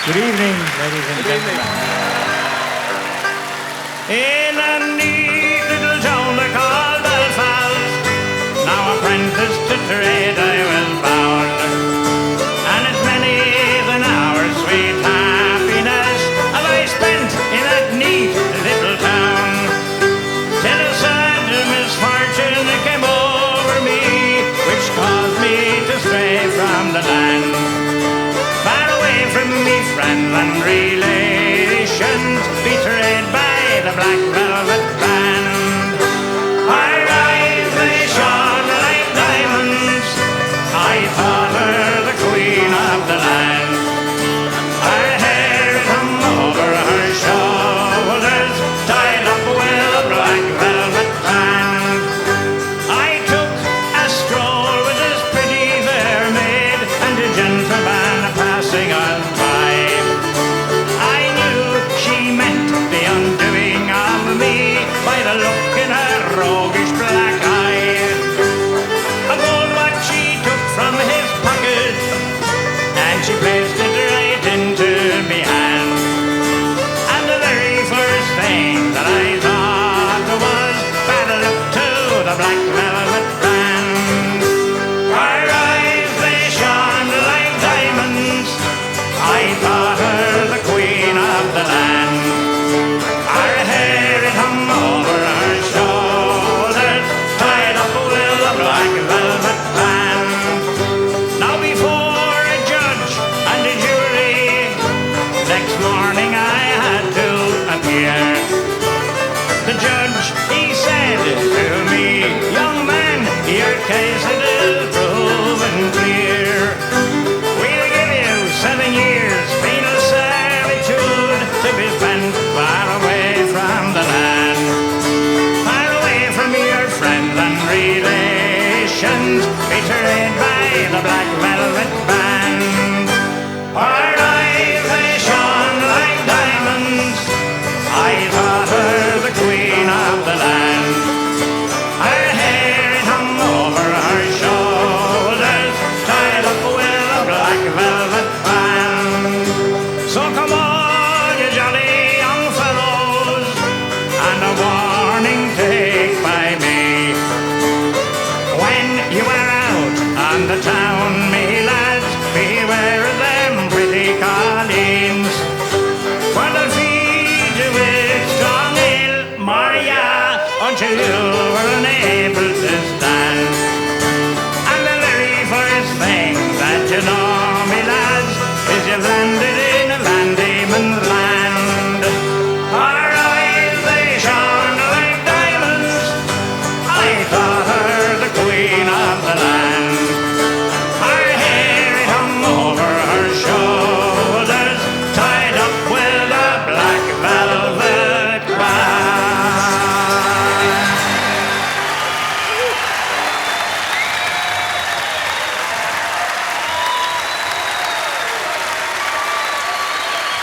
Good evening, ladies and gentlemen. In a neat little town they call Belfast, now apprentice to trade I was bound. And it's many an hour's sweet happiness have I spent in that neat little town, till a sad misfortune came over me, which caused me to stray from the land, far away from me friends and relations, betrayed by the Black Velvet Band. Our eyes they shone like diamonds, I thought her the queen of the land. Her hair hung over her shoulders, tied up with a black velvet band. I took a stroll with this pretty fair maid, and a gentleman passing us by. I knew she meant the undoing of me by the look in her roguish black eye. A gold watch she took from his pocket, and she placed it right into me hand. And the very first thing that I thought was bad look to the Black Velvet Band. Her eyes they shone like diamonds, I thought her the queen of the land. Her hair it hung over her shoulders, tied up with a black velvet band. Now before a judge and a jury, next morning I had to appear. The judge, he said to me, young man, your case it is proven clear. We'll give you 7 years penal servitude to be spent far away from the land, far away from your friends and relations, betrayed by the Black Velvet Band. Her eyes they shone like diamonds, I thought her the queen of the land. Her hair it hung over her shoulders, tied up with a black velvet band. So come on, you jolly young fellows, and a warning take by me. When you are out on the town